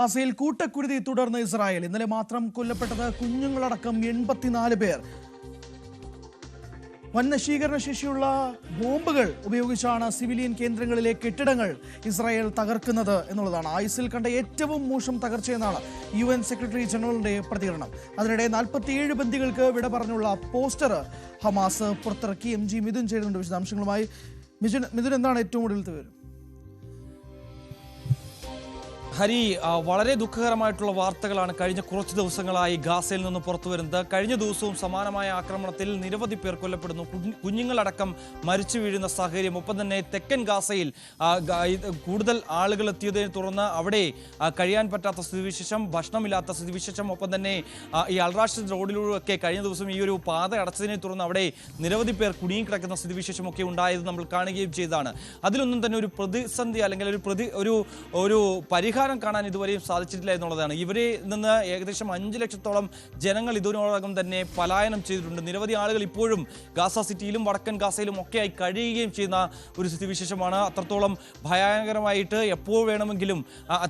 ഗാസയിൽ കൂട്ടക്കുരുതി തുടർന്ന് ഇസ്രായേൽ. ഇന്നലെ മാത്രം കൊല്ലപ്പെട്ടത് കുഞ്ഞുങ്ങളടക്കം 84 പേർ. വൻ നശീകരണ ശേഷിയുള്ള ബോംബുകൾ ഉപയോഗിച്ചാണ് സിവിലിയൻ കേന്ദ്രങ്ങളിലെ കെട്ടിടങ്ങൾ ഇസ്രായേൽ തകർക്കുന്നത് എന്നുള്ളതാണ് ആയുസിൽ കണ്ട ഏറ്റവും മോശം തകർച്ചയെന്നാണ് UN സെക്രട്ടറി ജനറലിന്റെ പ്രതികരണം. അതിനിടെ 47 ബന്ദികൾക്ക് വിട പറഞ്ഞുള്ള പോസ്റ്റർ ഹമാസ് പുറത്തിറക്കി. MG മിഥുൻ ചേരുന്നുണ്ട് വിശദാംശങ്ങളുമായി. മിഥുൻ, എന്താണ് ഏറ്റവും കൂടുതൽ വിവരം? ഹരി, വളരെ ദുഃഖകരമായിട്ടുള്ള വാർത്തകളാണ് കഴിഞ്ഞ കുറച്ച് ദിവസങ്ങളായി ഗാസയിൽ നിന്ന് പുറത്തു വരുന്നത്. കഴിഞ്ഞ ദിവസവും സമാനമായ ആക്രമണത്തിൽ നിരവധി പേർ കൊല്ലപ്പെടുന്നു, കുഞ്ഞുങ്ങളടക്കം മരിച്ചു വീഴുന്ന സാഹചര്യം. ഒപ്പം തന്നെ തെക്കൻ ഗാസയിൽ കൂടുതൽ ആളുകൾ എത്തിയതിനെ തുടർന്ന് അവിടെ കഴിയാൻ പറ്റാത്ത സ്ഥിതിവിശേഷം, ഭക്ഷണമില്ലാത്ത സ്ഥിതിവിശേഷം. ഒപ്പം തന്നെ ഈ അൽറാഷിദ് റോഡിലൂടെയൊക്കെ കഴിഞ്ഞ ദിവസം ഈ ഒരു പാത അടച്ചതിനെ തുടർന്ന് അവിടെ നിരവധി പേർ കുടുങ്ങിക്കിടക്കുന്ന സ്ഥിതിവിശേഷമൊക്കെ ഉണ്ടായത് നമ്മൾ കാണുകയും ചെയ്തതാണ്. അതിലൊന്നും തന്നെ ഒരു പ്രതിസന്ധി അല്ലെങ്കിൽ ഒരു പരിഹാരം കാണാൻ ഇതുവരെയും സാധിച്ചിട്ടില്ല എന്നുള്ളതാണ്. ഇവരെ നിന്ന് ഏകദേശം 5 ലക്ഷത്തോളം ജനങ്ങൾ ഇതിനോടകം തന്നെ പലായനം ചെയ്തിട്ടുണ്ട്. നിരവധി ആളുകൾ ഇപ്പോഴും ഗാസ സിറ്റിയിലും വടക്കൻ ഗാസയിലും ഒക്കെയായി കഴിയുകയും ചെയ്യുന്ന ഒരു സ്ഥിതിവിശേഷമാണ്. അത്രത്തോളം ഭയാനകരമായിട്ട് എപ്പോൾ വേണമെങ്കിലും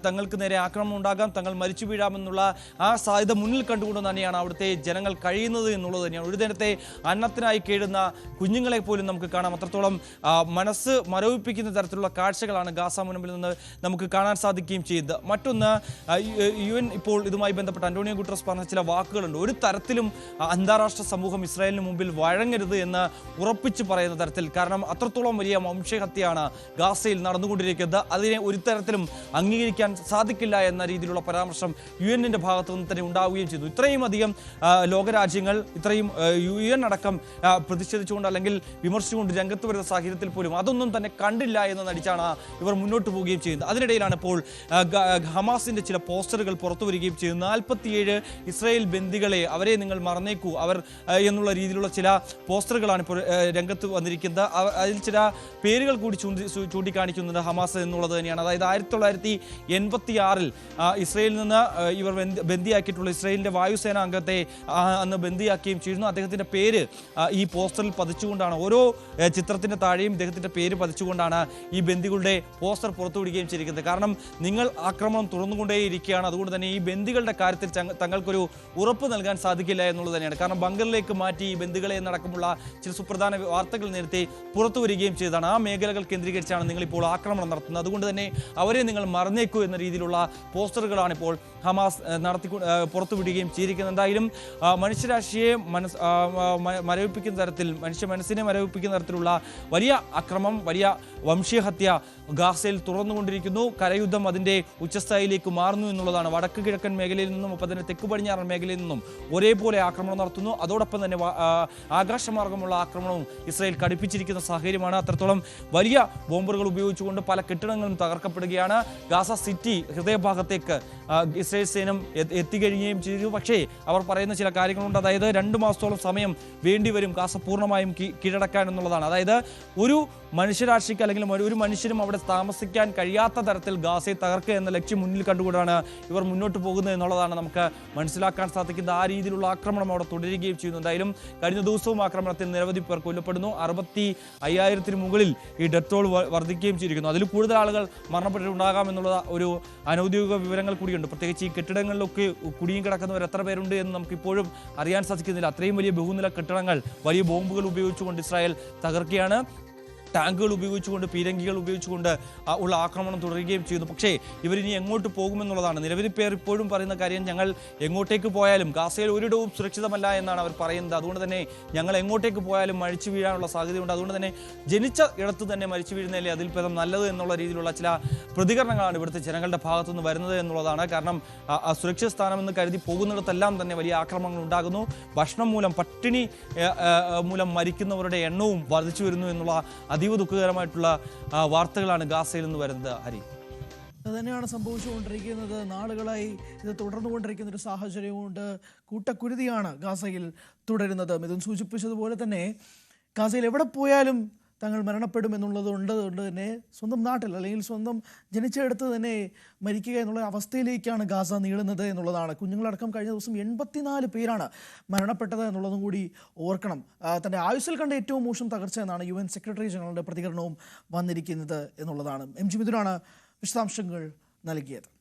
തങ്ങൾക്ക് നേരെ ആക്രമണം ഉണ്ടാകാം, തങ്ങൾ മരിച്ചു വീഴാമെന്നുള്ള ആ സാധ്യത മുന്നിൽ കണ്ടുകൊണ്ട് തന്നെയാണ് അവിടുത്തെ ജനങ്ങൾ കഴിയുന്നത് എന്നുള്ളത് തന്നെയാണ്. ഒരു നേരത്തെ അന്നത്തിനായി കേഴുന്ന കുഞ്ഞുങ്ങളെ പോലും നമുക്ക് കാണാം. അത്രത്തോളം മനസ്സ് മരവിപ്പിക്കുന്ന തരത്തിലുള്ള കാഴ്ചകളാണ് ഗാസ മുനമ്പിൽ നിന്ന് നമുക്ക് കാണാൻ സാധിക്കുകയും ചെയ്യുന്നത്. മറ്റൊന്ന്, UN ഇപ്പോൾ ഇതുമായി ബന്ധപ്പെട്ട് അന്റോണിയോ ഗുട്ടറസ് പറഞ്ഞ ചില വാക്കുകളുണ്ട്. ഒരു തരത്തിലും അന്താരാഷ്ട്ര സമൂഹം ഇസ്രായേലിന് മുമ്പിൽ വഴങ്ങരുത് എന്ന് ഉറപ്പിച്ച് പറയുന്ന തരത്തിൽ. കാരണം അത്രത്തോളം വലിയ വംശഹത്യയാണ് ഗാസയിൽ നടന്നുകൊണ്ടിരിക്കുന്നത്. അതിനെ ഒരു തരത്തിലും അംഗീകരിക്കാൻ സാധിക്കില്ല എന്ന രീതിയിലുള്ള പരാമർശം UN-ന്റെ ഭാഗത്തു നിന്ന് തന്നെ ഉണ്ടാവുകയും ചെയ്തു. ഇത്രയും അധികം ലോകരാജ്യങ്ങൾ ഇത്രയും UN അടക്കം പ്രതിഷേധിച്ചുകൊണ്ട് അല്ലെങ്കിൽ വിമർശിച്ചുകൊണ്ട് രംഗത്ത് വരുന്ന സാഹചര്യത്തിൽ പോലും അതൊന്നും തന്നെ കണ്ടില്ല എന്ന് നടിച്ചാണ് ഇവർ മുന്നോട്ട് പോവുകയും ചെയ്യുന്നത്. അതിനിടയിലാണ് ഇപ്പോൾ ഹമാസിന്റെ ചില പോസ്റ്ററുകൾ പുറത്തു വരികയും ചെയ്യുന്നു. 47 ഇസ്രായേൽ ബന്ദികളെ അവരെ നിങ്ങൾ മറന്നേക്കൂ അവർ എന്നുള്ള രീതിയിലുള്ള ചില പോസ്റ്ററുകളാണ് ഇപ്പോൾ രംഗത്ത് വന്നിരിക്കുന്നത്. അതിൽ ചില പേരുകൾ കൂടി ചൂണ്ടിക്കാണിക്കുന്നുണ്ട് ഹമാസ് എന്നുള്ളത് തന്നെയാണ്. അതായത് 1986-ൽ ഇസ്രായേലിൽ നിന്ന് ഇവർ ബന്ദിയാക്കിയിട്ടുള്ള ഇസ്രായേലിന്റെ വായുസേന അംഗത്തെ അന്ന് ബന്ദിയാക്കുകയും ചെയ്യുന്നു. അദ്ദേഹത്തിന്റെ പേര് ഈ പോസ്റ്ററിൽ പതിച്ചുകൊണ്ടാണ്, ഓരോ ചിത്രത്തിന്റെ താഴെയും ഇദ്ദേഹത്തിന്റെ പേര് പതിച്ചുകൊണ്ടാണ് ഈ ബന്ദികളുടെ പോസ്റ്റർ പുറത്തുവിടുകയും ചെയ്തിരിക്കുന്നത്. കാരണം നിങ്ങൾ ആക്രമണം തുറന്നുകൊണ്ടേയിരിക്കുകയാണ്. അതുകൊണ്ട് തന്നെ ഈ ബന്ദികളുടെ കാര്യത്തിൽ തങ്ങൾക്കൊരു ഉറപ്പ് നൽകാൻ സാധിക്കില്ല എന്നുള്ളത് തന്നെയാണ്. കാരണം ബങ്കറിലേക്ക് മാറ്റി ഈ ബന്ദികളെ എന്നടക്കമുള്ള ചില സുപ്രധാന വാർത്തകൾ നേരത്തെ പുറത്തു വരികയും ചെയ്തതാണ്. ആ മേഖലകൾ കേന്ദ്രീകരിച്ചാണ് നിങ്ങളിപ്പോൾ ആക്രമണം നടത്തുന്നത്. അതുകൊണ്ട് തന്നെ അവരെ നിങ്ങൾ മറന്നേക്കൂ എന്ന രീതിയിലുള്ള പോസ്റ്ററുകളാണ് ഇപ്പോൾ ഹമാസ് പുറത്തുവിടുകയും ചെയ്തിരിക്കുന്നത്. എന്തായാലും മനുഷ്യരാശിയെ മരവിപ്പിക്കുന്ന തരത്തിൽ, മനുഷ്യ മനസ്സിനെ മരവിപ്പിക്കുന്ന തരത്തിലുള്ള വലിയ അക്രമം, വലിയ വംശീയഹത്യ ഗാസയിൽ തുറന്നുകൊണ്ടിരിക്കുന്നു. കരയുദ്ധം അതിൻ്റെ ഉച്ചസ്ഥായിലേക്ക് മാറുന്നു എന്നുള്ളതാണ്. വടക്ക് കിഴക്കൻ മേഖലയിൽ നിന്നും ഒപ്പം തന്നെ തെക്ക് പടിഞ്ഞാറൻ മേഖലയിൽ നിന്നും ഒരേപോലെ ആക്രമണം നടത്തുന്നു. അതോടൊപ്പം തന്നെ ആകാശമാർഗമുള്ള ആക്രമണവും ഇസ്രായേൽ കടുപ്പിച്ചിരിക്കുന്ന സാഹചര്യമാണ്. അത്രത്തോളം വലിയ ബോംബറുകൾ ഉപയോഗിച്ചുകൊണ്ട് പല കെട്ടിടങ്ങളും തകർക്കപ്പെടുകയാണ്. ഗാസ സിറ്റി ഹൃദയഭാഗത്തേക്ക് ഇസ്രായേൽ സൈന്യം എത്തിക്കഴിയുകയും ചെയ്തു. പക്ഷേ അവർ പറയുന്ന ചില കാര്യങ്ങളുണ്ട്. അതായത് 2 മാസത്തോളം സമയം വേണ്ടിവരും ഗാസ പൂർണ്ണമായും കീഴടക്കാൻ എന്നുള്ളതാണ്. അതായത് ഒരു മനുഷ്യരാശിക്ക് അല്ലെങ്കിൽ ഒരു മനുഷ്യരും അവിടെ താമസിക്കാൻ കഴിയാത്ത തരത്തിൽ ഗാസയെ തകർക്കുക എന്ന ലക്ഷ്യം മുന്നിൽ കണ്ടുകൊണ്ടാണ് ഇവർ മുന്നോട്ട് പോകുന്നത് എന്നുള്ളതാണ് നമുക്ക് മനസ്സിലാക്കാൻ സാധിക്കുന്നത്. ആ രീതിയിലുള്ള ആക്രമണം അവിടെ തുടരുകയും ചെയ്യുന്നു. എന്തായാലും കഴിഞ്ഞ ദിവസവും ആക്രമണത്തിൽ നിരവധി പേർ കൊല്ലപ്പെടുന്നു. 65,000-ന് മുകളിൽ ഈ ഡെത്ത് ടോൾ വർദ്ധിക്കുകയും ചെയ്തിരിക്കുന്നു. അതിൽ കൂടുതൽ ആളുകൾ മരണപ്പെട്ടിട്ടുണ്ടാകാമെന്നുള്ള ഒരു അനൗദ്യോഗിക വിവരങ്ങൾ കൂടിയുണ്ട്. പ്രത്യേകിച്ച് ഈ കെട്ടിടങ്ങളിലൊക്കെ കുടുങ്ങിക്കിടക്കുന്നവർ എത്ര പേരുണ്ട് എന്ന് നമുക്കിപ്പോഴും അറിയാൻ സാധിക്കുന്നില്ല. അത്രയും വലിയ ബഹുനില കെട്ടിടങ്ങൾ വലിയ ബോംബുകൾ ഉപയോഗിച്ചുകൊണ്ട് ഇസ്രായേൽ തകർക്കുകയാണ്. ടാങ്കുകൾ ഉപയോഗിച്ചുകൊണ്ട്, പീരങ്കികൾ ഉപയോഗിച്ചുകൊണ്ട് ഉള്ള ആക്രമണം തുടരുകയും ചെയ്യുന്നു. പക്ഷേ ഇവരിനി എങ്ങോട്ട് പോകുമെന്നുള്ളതാണ്. നിരവധി പേർ ഇപ്പോഴും പറയുന്ന കാര്യം, ഞങ്ങൾ എങ്ങോട്ടേക്ക് പോയാലും ഗാസയിൽ ഒരിടവും സുരക്ഷിതമല്ല എന്നാണ് അവർ പറയുന്നത്. അതുകൊണ്ട് തന്നെ ഞങ്ങൾ എങ്ങോട്ടേക്ക് പോയാലും മരിച്ചു വീഴാനുള്ള സാധ്യതയുണ്ട്. അതുകൊണ്ട് തന്നെ ജനിച്ച ഇടത്ത് തന്നെ മരിച്ചു വീഴുന്നതല്ലേ അതിൽ ഭേദം നല്ലത് എന്നുള്ള രീതിയിലുള്ള ചില പ്രതികരണങ്ങളാണ് ഇവിടുത്തെ ജനങ്ങളുടെ ഭാഗത്തുനിന്ന് വരുന്നത് എന്നുള്ളതാണ്. കാരണം സുരക്ഷിത സ്ഥാനമെന്ന് കരുതി പോകുന്നിടത്തെല്ലാം തന്നെ വലിയ ആക്രമണങ്ങൾ ഉണ്ടാകുന്നു. ഭക്ഷണം മൂലം, പട്ടിണി മൂലം മരിക്കുന്നവരുടെ എണ്ണവും വർദ്ധിച്ചു വരുന്നു എന്നുള്ള അതീവ ദുഃഖകരമായിട്ടുള്ള വാർത്തകളാണ് ഗാസയിൽ നിന്ന് വരുന്നത്. ഹരി, അത് തന്നെയാണ് സംഭവിച്ചുകൊണ്ടിരിക്കുന്നത്. നാളുകളായി ഇത് തുടർന്നുകൊണ്ടിരിക്കുന്ന ഒരു സാഹചര്യമുണ്ട്. കൂട്ടക്കുരുതിയാണ് ഗാസയിൽ തുടരുന്നത്. മിഥുൻ സൂചിപ്പിച്ചതുപോലെ തന്നെ ഗാസയിൽ എവിടെ പോയാലും തങ്ങൾ മരണപ്പെടുമെന്നുള്ളതുകൊണ്ട് തന്നെ സ്വന്തം നാട്ടിൽ അല്ലെങ്കിൽ സ്വന്തം ജനിച്ചെടുത്ത് തന്നെ മരിക്കുക എന്നുള്ള അവസ്ഥയിലേക്കാണ് ഗാസ നീളുന്നത് എന്നുള്ളതാണ്. കുഞ്ഞുങ്ങളടക്കം കഴിഞ്ഞ ദിവസം 84 പേരാണ് മരണപ്പെട്ടത് എന്നുള്ളതും കൂടി ഓർക്കണം. തൻ്റെ ആയുസ്സിൽ കണ്ട ഏറ്റവും മോശം തകർച്ച എന്നാണ് UN സെക്രട്ടറി ജനറലിൻ്റെ പ്രതികരണവും വന്നിരിക്കുന്നത് എന്നുള്ളതാണ്. MG മിഥുനാണ് വിശദാംശങ്ങൾ നൽകിയത്.